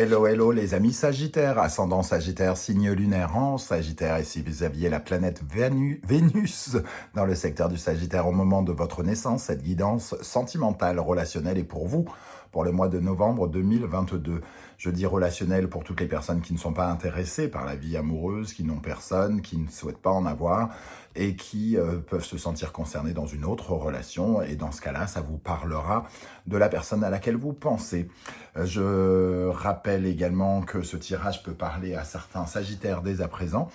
Hello, hello les amis Sagittaires, ascendant Sagittaire, signe lunaire en Sagittaire, et si vous aviez la planète Vénus dans le secteur du Sagittaire au moment de votre naissance, cette guidance sentimentale, relationnelle est pour vous pour le mois de novembre 2022. Je dis relationnel pour toutes les personnes qui ne sont pas intéressées par la vie amoureuse, qui n'ont personne, qui ne souhaitent pas en avoir et qui peuvent se sentir concernés dans une autre relation. Et dans ce cas-là, ça vous parlera de la personne à laquelle vous pensez. Je rappelle également que ce tirage peut parler à certains Sagittaires dès à présent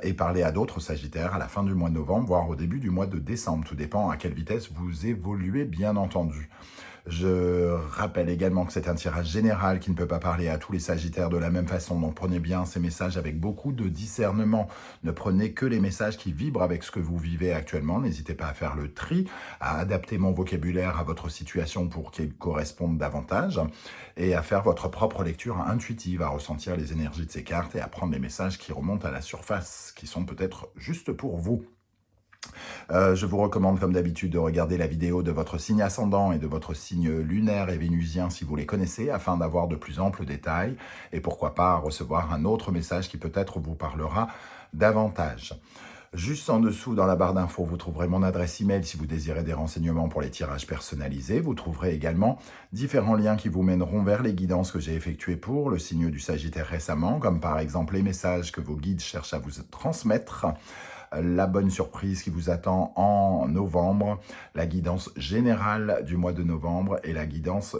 et parler à d'autres Sagittaires à la fin du mois de novembre, voire au début du mois de décembre. Tout dépend à quelle vitesse vous évoluez, bien entendu. Je rappelle également que c'est un tirage général qui ne peut pas parler à tous les Sagittaires de la même façon. Donc prenez bien ces messages avec beaucoup de discernement. Ne prenez que les messages qui vibrent avec ce que vous vivez actuellement. N'hésitez pas à faire le tri, à adapter mon vocabulaire à votre situation pour qu'il corresponde davantage et à faire votre propre lecture intuitive, à ressentir les énergies de ces cartes et à prendre les messages qui remontent à la surface, qui sont peut-être juste pour vous. Je vous recommande comme d'habitude de regarder la vidéo de votre signe ascendant et de votre signe lunaire et vénusien si vous les connaissez, afin d'avoir de plus amples détails et pourquoi pas recevoir un autre message qui peut-être vous parlera davantage. Juste en dessous, dans la barre d'infos, vous trouverez mon adresse email si vous désirez des renseignements pour les tirages personnalisés. Vous trouverez également différents liens qui vous mèneront vers les guidances que j'ai effectuées pour le signe du Sagittaire récemment, comme par exemple les messages que vos guides cherchent à vous transmettre, la bonne surprise qui vous attend en novembre, la guidance générale du mois de novembre et la guidance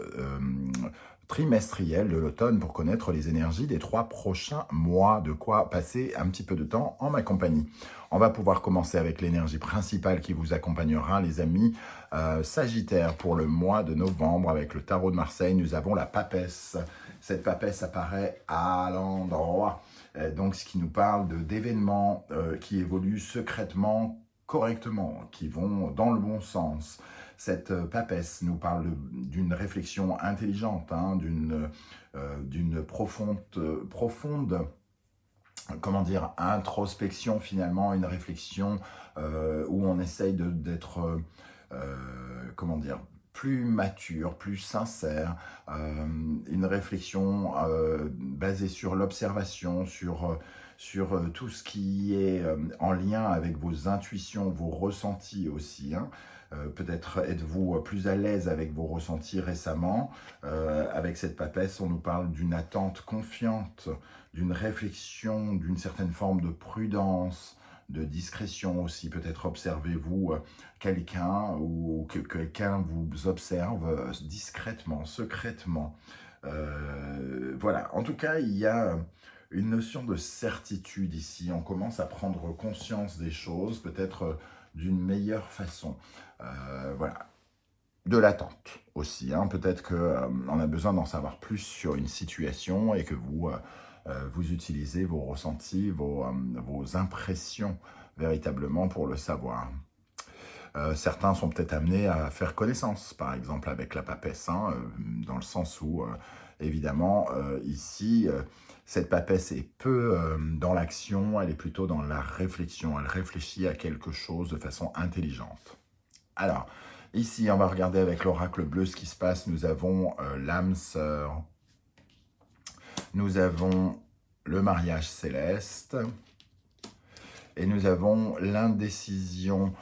trimestrielle de l'automne pour connaître les énergies des 3 prochains mois, de quoi passer un petit peu de temps en ma compagnie. On va pouvoir commencer avec l'énergie principale qui vous accompagnera, les amis Sagittaires, pour le mois de novembre. Avec le tarot de Marseille, nous avons la papesse. Cette papesse apparaît à l'endroit. Donc, ce qui nous parle d'événements qui évoluent secrètement, correctement, qui vont dans le bon sens. Cette papesse nous parle d'une réflexion intelligente, hein, d'une profonde, comment dire, introspection finalement, une réflexion où on essaye d'être, comment dire, plus mature, plus sincère, une réflexion basée sur l'observation, sur tout ce qui est en lien avec vos intuitions, vos ressentis aussi, hein. Peut-être êtes-vous plus à l'aise avec vos ressentis récemment. Avec cette papesse, on nous parle d'une attente confiante, d'une réflexion, d'une certaine forme de prudence, de discrétion aussi. Peut-être observez-vous quelqu'un ou que quelqu'un vous observe discrètement, secrètement. Voilà, en tout cas, il y a une notion de certitude ici. On commence à prendre conscience des choses, peut-être d'une meilleure façon. Voilà. De l'attente aussi, hein. Peut-être qu'on a besoin d'en savoir plus sur une situation et que vous utilisez vos ressentis, vos impressions véritablement pour le savoir. Certains sont peut-être amenés à faire connaissance, par exemple avec la papesse, hein, dans le sens où, évidemment, ici, cette papesse est peu dans l'action, elle est plutôt dans la réflexion. Elle réfléchit à quelque chose de façon intelligente. Alors, ici, on va regarder avec l'oracle bleu ce qui se passe. Nous avons l'âme sœur, nous avons le mariage céleste et nous avons l'indécision.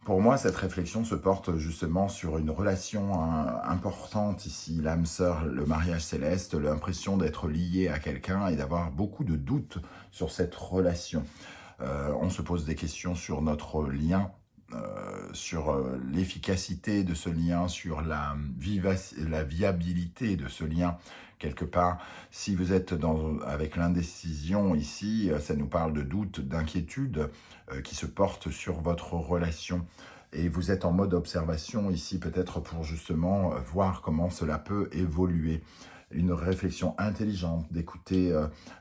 Pour moi, cette réflexion se porte justement sur une relation importante ici. L'âme sœur, le mariage céleste, l'impression d'être lié à quelqu'un et d'avoir beaucoup de doutes sur cette relation. On se pose des questions sur notre lien, sur l'efficacité de ce lien, sur la viabilité de ce lien. Quelque part, si vous êtes avec l'indécision ici, ça nous parle de doute, d'inquiétude qui se porte sur votre relation. Et vous êtes en mode observation ici, peut-être pour justement voir comment cela peut évoluer. Une réflexion intelligente, d'écouter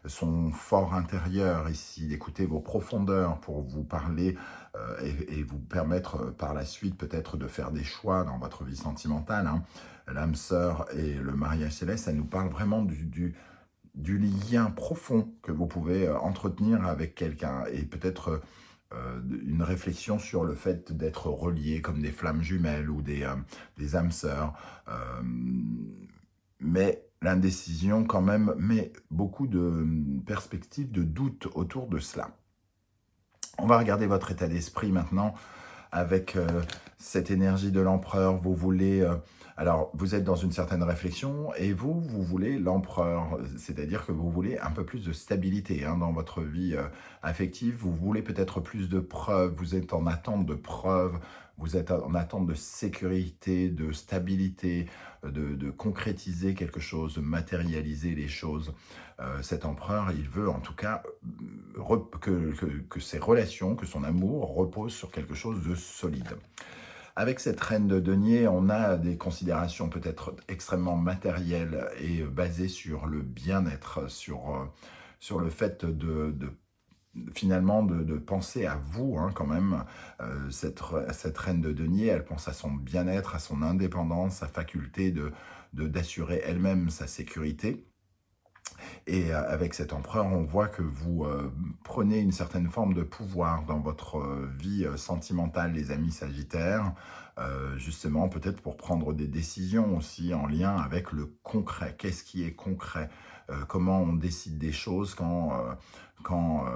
son fort intérieur ici, d'écouter vos profondeurs pour vous parler et vous permettre par la suite peut-être de faire des choix dans votre vie sentimentale, hein. L'âme sœur et le mariage céleste, ça nous parle vraiment du lien profond que vous pouvez entretenir avec quelqu'un et peut-être une réflexion sur le fait d'être reliés comme des flammes jumelles ou des âmes sœurs. Mais l'indécision quand même, mais beaucoup de perspectives, de doutes autour de cela. On va regarder votre état d'esprit maintenant avec cette énergie de l'empereur. Vous voulez... alors, vous êtes dans une certaine réflexion et vous voulez l'empereur. C'est-à-dire que vous voulez un peu plus de stabilité dans votre vie affective. Vous voulez peut-être plus de preuves. Vous êtes en attente de preuves. Vous êtes en attente de sécurité, de stabilité, de concrétiser quelque chose, de matérialiser les choses. Cet empereur, il veut en tout cas que ses relations, que son amour repose sur quelque chose de solide. Avec cette reine de denier, on a des considérations peut-être extrêmement matérielles et basées sur le bien-être, sur le fait finalement de penser à vous quand même. Cette reine de denier, elle pense à son bien-être, à son indépendance, sa faculté d'assurer elle-même sa sécurité. Et avec cet empereur, on voit que vous prenez une certaine forme de pouvoir dans votre vie sentimentale, les amis sagittaires, justement peut-être pour prendre des décisions aussi en lien avec le concret. Qu'est-ce qui est concret? Comment on décide des choses quand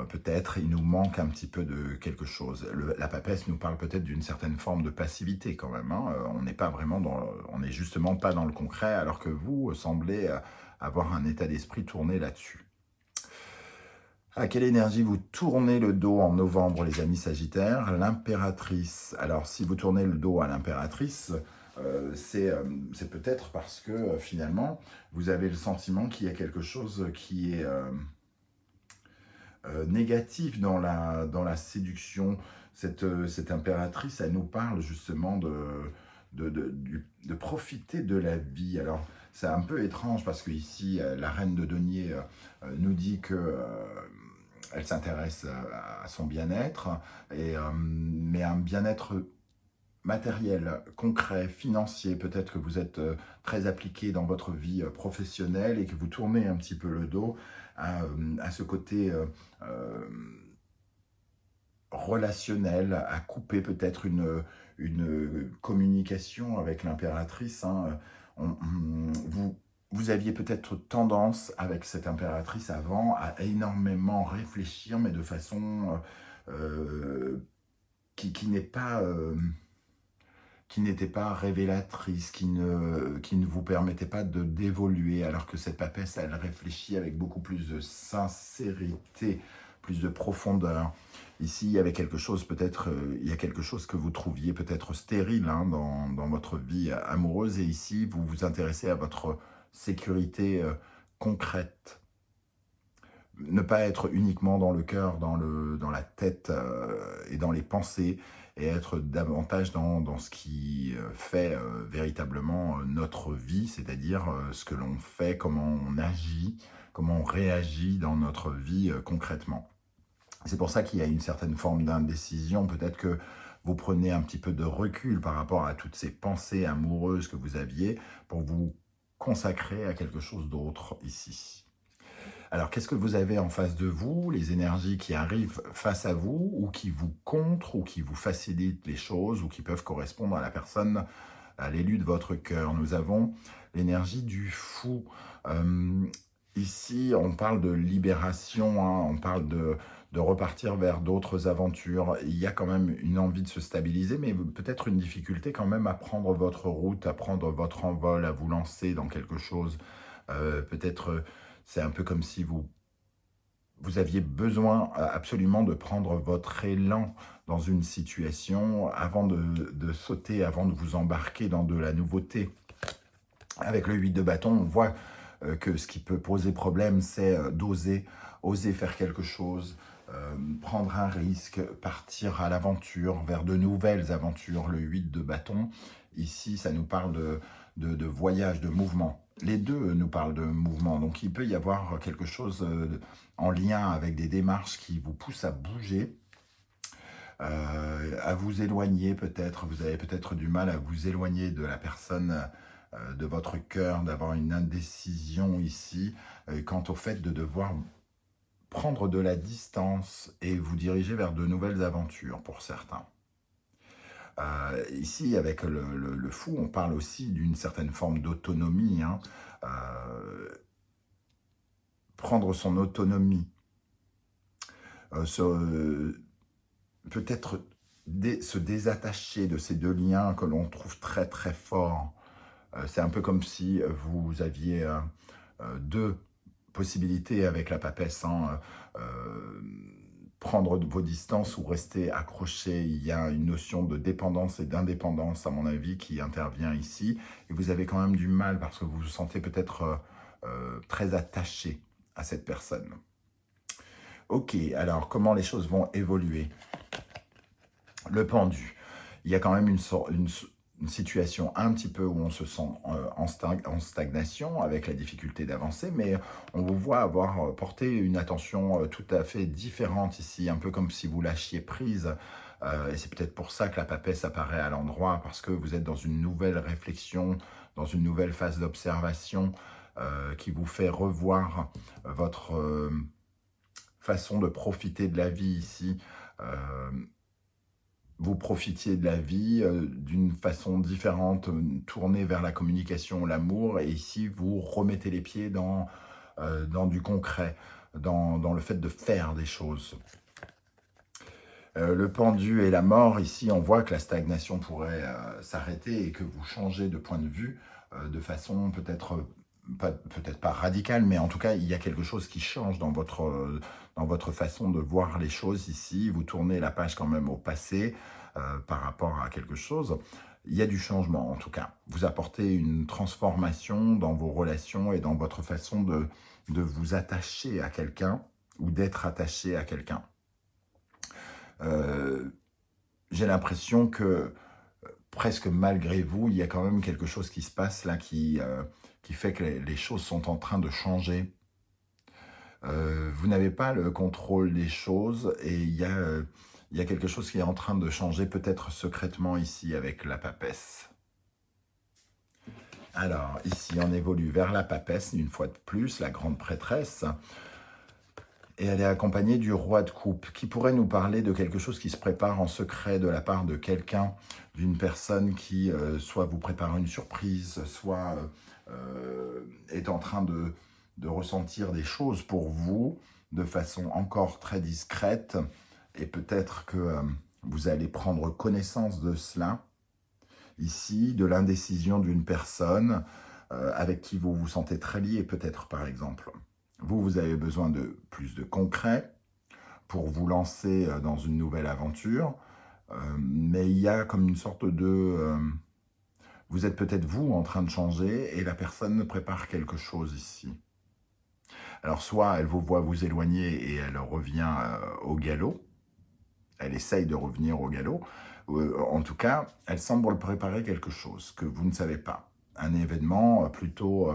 peut-être il nous manque un petit peu de quelque chose. La papesse nous parle peut-être d'une certaine forme de passivité quand même. On n'est pas vraiment on n'est justement pas dans le concret, alors que vous semblez avoir un état d'esprit tourné là-dessus. À quelle énergie vous tournez le dos en novembre, les amis sagittaires? L'impératrice. Alors, si vous tournez le dos à l'impératrice, c'est peut-être parce que finalement, vous avez le sentiment qu'il y a quelque chose qui est négatif dans la séduction. Cette impératrice, elle nous parle justement de profiter de la vie. Alors, c'est un peu étrange parce que ici, la reine de denier nous dit que elle s'intéresse à son bien-être, mais un bien-être matériel, concret, financier. Peut-être que vous êtes très appliqué dans votre vie professionnelle et que vous tournez un petit peu le dos à ce côté relationnel, à couper peut-être une communication avec l'impératrice. Vous aviez peut-être tendance avec cette impératrice avant à énormément réfléchir, mais de façon qui n'était pas révélatrice, qui ne vous permettait pas d'évoluer, alors que cette papesse, elle réfléchit avec beaucoup plus de sincérité, plus de profondeur. Ici, il y avait quelque chose, peut-être, il y a quelque chose que vous trouviez peut-être stérile dans votre vie amoureuse, et ici, vous vous intéressez à votre sécurité concrète. Ne pas être uniquement dans le cœur, dans la tête et dans les pensées, et être davantage dans ce qui fait véritablement notre vie, c'est-à-dire ce que l'on fait, comment on agit, comment on réagit dans notre vie concrètement. C'est pour ça qu'il y a une certaine forme d'indécision. Peut-être que vous prenez un petit peu de recul par rapport à toutes ces pensées amoureuses que vous aviez pour vous consacrer à quelque chose d'autre ici. Alors, qu'est-ce que vous avez en face de vous? Les énergies qui arrivent face à vous, ou qui vous contrent, ou qui vous facilitent les choses, ou qui peuvent correspondre à la personne, à l'élu de votre cœur. Nous avons l'énergie du fou. Ici, on parle de libération, on parle de repartir vers d'autres aventures. Il y a quand même une envie de se stabiliser, mais peut-être une difficulté quand même à prendre votre route, à prendre votre envol, à vous lancer dans quelque chose. Peut-être... c'est un peu comme si vous aviez besoin absolument de prendre votre élan dans une situation avant de sauter, avant de vous embarquer dans de la nouveauté. Avec le 8 de bâton, on voit que ce qui peut poser problème, c'est oser faire quelque chose, prendre un risque, partir à l'aventure, vers de nouvelles aventures. Le 8 de bâton, ici, ça nous parle de voyage, de mouvement. Les deux nous parlent de mouvement, donc il peut y avoir quelque chose en lien avec des démarches qui vous poussent à bouger, à vous éloigner peut-être. Vous avez peut-être du mal à vous éloigner de la personne de votre cœur, d'avoir une indécision ici, quant au fait de devoir prendre de la distance et vous diriger vers de nouvelles aventures pour certains. Ici, avec le fou, on parle aussi d'une certaine forme d'autonomie, hein. Euh, Prendre son autonomie, peut-être se désattacher de ces deux liens que l'on trouve très très forts. C'est un peu comme si vous aviez deux possibilités avec la papesse, hein. Prendre vos distances ou rester accroché. Il y a une notion de dépendance et d'indépendance, à mon avis, qui intervient ici. Et vous avez quand même du mal parce que vous vous sentez peut-être très attaché à cette personne. Ok, alors comment les choses vont évoluer? Le pendu. Il y a quand même une situation un petit peu où on se sent en stagnation avec la difficulté d'avancer, mais on vous voit avoir porté une attention tout à fait différente ici, un peu comme si vous lâchiez prise. Et c'est peut-être pour ça que la papesse apparaît à l'endroit, parce que vous êtes dans une nouvelle réflexion, dans une nouvelle phase d'observation qui vous fait revoir votre façon de profiter de la vie ici. Vous profitiez de la vie d'une façon différente, tournée vers la communication, l'amour, et ici vous remettez les pieds dans du concret, dans le fait de faire des choses. Le pendu et la mort, ici on voit que la stagnation pourrait s'arrêter et que vous changez de point de vue de façon peut-être pas radicale, mais en tout cas il y a quelque chose qui change dans votre façon de voir les choses ici. Vous tournez la page quand même au passé par rapport à quelque chose. Il y a du changement en tout cas. Vous apportez une transformation dans vos relations et dans votre façon de vous attacher à quelqu'un ou d'être attaché à quelqu'un. J'ai l'impression que presque malgré vous, il y a quand même quelque chose qui se passe là qui fait que les choses sont en train de changer. Vous n'avez pas le contrôle des choses et il y a quelque chose qui est en train de changer, peut-être secrètement ici avec la papesse. Alors, ici, on évolue vers la papesse, une fois de plus, la grande prêtresse. Et elle est accompagnée du roi de coupe, qui pourrait nous parler de quelque chose qui se prépare en secret de la part de quelqu'un, d'une personne qui soit vous prépare une surprise, soit est en train de ressentir des choses pour vous de façon encore très discrète. Et peut-être que vous allez prendre connaissance de cela, ici, de l'indécision d'une personne avec qui vous vous sentez très lié, peut-être par exemple. Vous avez besoin de plus de concret pour vous lancer dans une nouvelle aventure, mais il y a comme une sorte de... vous êtes peut-être vous en train de changer et la personne prépare quelque chose ici. Alors soit elle vous voit vous éloigner et elle revient au galop, elle essaye de revenir au galop, en tout cas, elle semble préparer quelque chose que vous ne savez pas. Un événement plutôt...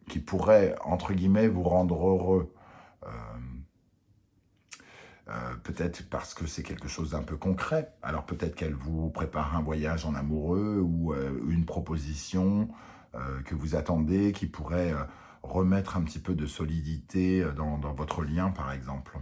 qui pourrait, entre guillemets, vous rendre heureux. Peut-être parce que c'est quelque chose d'un peu concret. Alors peut-être qu'elle vous prépare un voyage en amoureux ou une proposition que vous attendez qui pourrait remettre un petit peu de solidité dans votre lien, par exemple.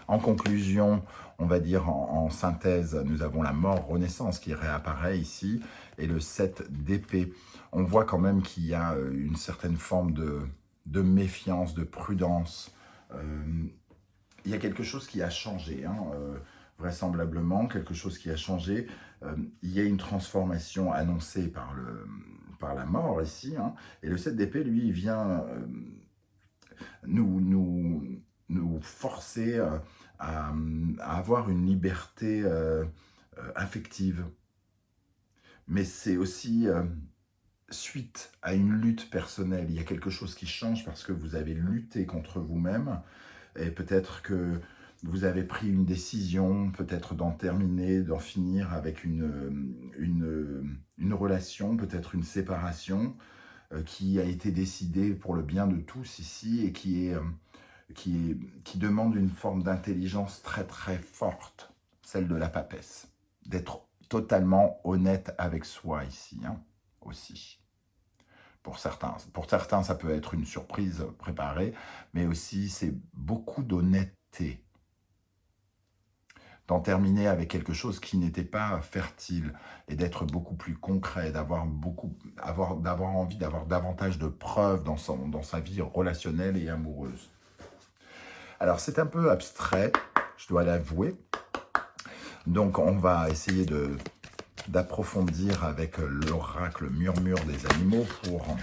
En conclusion, on va dire en synthèse, nous avons la mort renaissance qui réapparaît ici et le 7 d'épée. On voit quand même qu'il y a une certaine forme de méfiance, de prudence. Il y a quelque chose qui a changé, hein, vraisemblablement, quelque chose qui a changé. Il y a une transformation annoncée par la mort ici, hein, et le 7 d'épée, lui, il vient nous forcer à avoir une liberté affective. Mais c'est aussi suite à une lutte personnelle. Il y a quelque chose qui change parce que vous avez lutté contre vous-même et peut-être que vous avez pris une décision, peut-être d'en terminer, d'en finir avec une relation, peut-être une séparation qui a été décidée pour le bien de tous ici et qui demande une forme d'intelligence très très forte, celle de la papesse, d'être totalement honnête avec soi ici, hein, aussi. Pour certains, ça peut être une surprise préparée, mais aussi c'est beaucoup d'honnêteté. d'en terminer avec quelque chose qui n'était pas fertile et d'être beaucoup plus concret, d'avoir envie d'avoir davantage de preuves dans sa vie relationnelle et amoureuse. Alors, c'est un peu abstrait, je dois l'avouer. Donc, on va essayer d'approfondir avec l'oracle murmure des animaux pour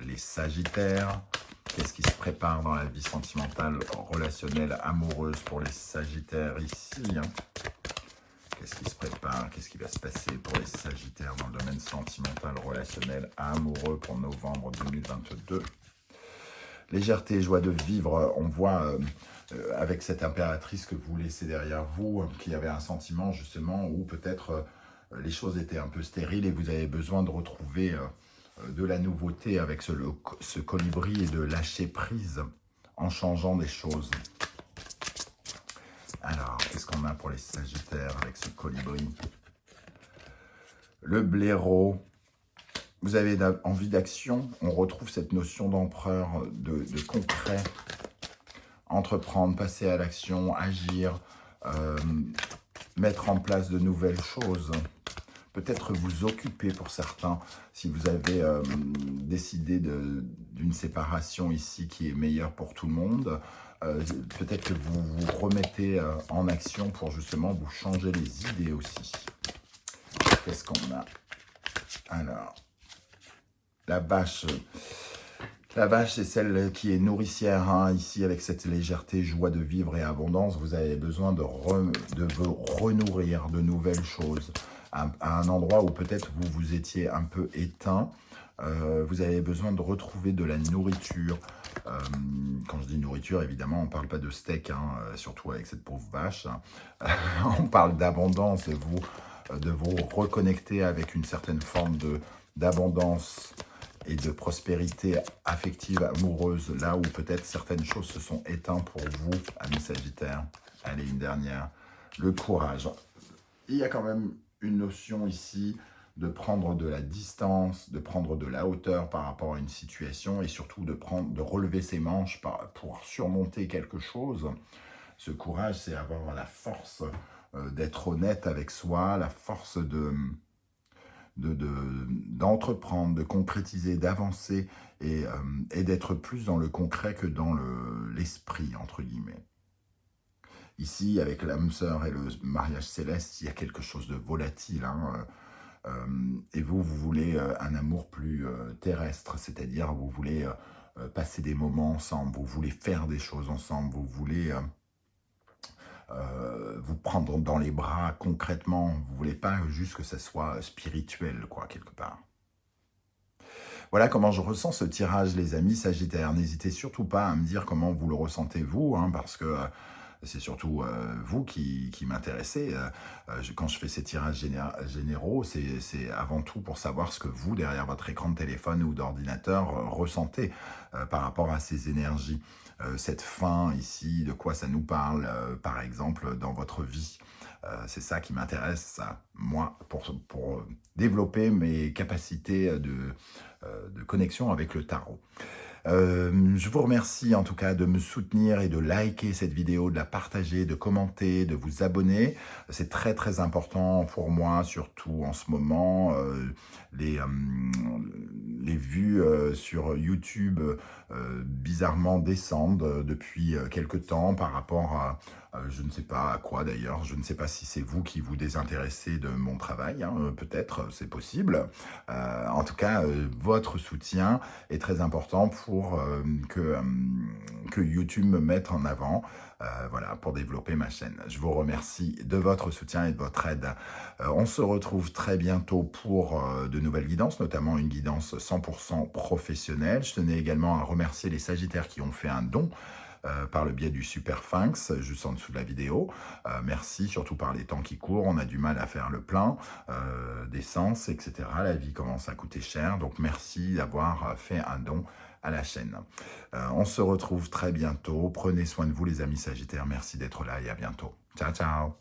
les Sagittaires. Qu'est-ce qui se prépare dans la vie sentimentale, relationnelle, amoureuse pour les Sagittaires ici, hein? Qu'est-ce qui se prépare? Qu'est-ce qui va se passer pour les Sagittaires dans le domaine sentimental, relationnel, amoureux pour novembre 2022? Légèreté, joie de vivre, on voit avec cette impératrice que vous laissez derrière vous, qu'il y avait un sentiment justement où peut-être les choses étaient un peu stériles et vous avez besoin de retrouver de la nouveauté avec ce colibri et de lâcher prise en changeant des choses. Alors, qu'est-ce qu'on a pour les Sagittaires avec ce colibri? Le blaireau. Vous avez envie d'action, on retrouve cette notion d'empereur, de concret, entreprendre, passer à l'action, agir, mettre en place de nouvelles choses, peut-être vous occuper pour certains, si vous avez décidé d'une séparation ici qui est meilleure pour tout le monde, peut-être que vous vous remettez en action pour justement vous changer les idées aussi. Qu'est-ce qu'on a? Alors... La vache, c'est celle qui est nourricière, hein, ici, avec cette légèreté, joie de vivre et abondance. Vous avez besoin de vous renourrir de nouvelles choses. À un endroit où peut-être vous étiez un peu éteint, vous avez besoin de retrouver de la nourriture. Quand je dis nourriture, évidemment, on ne parle pas de steak, hein, surtout avec cette pauvre vache. On parle d'abondance, de vous reconnecter avec une certaine forme d'abondance et de prospérité affective, amoureuse, là où peut-être certaines choses se sont éteintes pour vous, amis Sagittaires. Allez, une dernière. Le courage. Il y a quand même une notion ici de prendre de la distance, de prendre de la hauteur par rapport à une situation et surtout de relever ses manches pour surmonter quelque chose. Ce courage, c'est avoir la force d'être honnête avec soi, la force d'entreprendre, de concrétiser, d'avancer et d'être plus dans le concret que dans l'esprit, entre guillemets. Ici, avec l'âme sœur et le mariage céleste, il y a quelque chose de volatile, hein, et vous voulez un amour plus terrestre, c'est-à-dire vous voulez passer des moments ensemble, vous voulez faire des choses ensemble, vous voulez... vous prendre dans les bras concrètement, vous ne voulez pas juste que ça soit spirituel, quoi, quelque part. Voilà comment je ressens ce tirage, les amis Sagittaires. N'hésitez surtout pas à me dire comment vous le ressentez, vous, hein, parce que c'est surtout vous qui m'intéressez. Quand je fais ces tirages généraux, c'est avant tout pour savoir ce que vous, derrière votre écran de téléphone ou d'ordinateur, ressentez par rapport à ces énergies. Cette fin ici, de quoi ça nous parle, par exemple, dans votre vie. C'est ça qui m'intéresse, moi, pour développer mes capacités de connexion avec le tarot. Je vous remercie en tout cas de me soutenir et de liker cette vidéo, de la partager, de commenter, de vous abonner. C'est très très important pour moi, surtout en ce moment. Les vues sur YouTube bizarrement descendent depuis quelque temps par rapport à je ne sais pas à quoi d'ailleurs, je ne sais pas si c'est vous qui vous désintéressez de mon travail, hein, peut-être, c'est possible. En tout cas, votre soutien est très important pour que YouTube me mette en avant, voilà, pour développer ma chaîne. Je vous remercie de votre soutien et de votre aide. On se retrouve très bientôt pour de nouvelles guidances, notamment une guidance 100% professionnelle. Je tenais également à remercier les Sagittaires qui ont fait un don par le biais du Super Sphinx, juste en dessous de la vidéo. Merci, surtout par les temps qui courent, on a du mal à faire le plein d'essence, etc. La vie commence à coûter cher, donc merci d'avoir fait un don à la chaîne. On se retrouve très bientôt, prenez soin de vous les amis Sagittaires, merci d'être là et à bientôt. Ciao, ciao.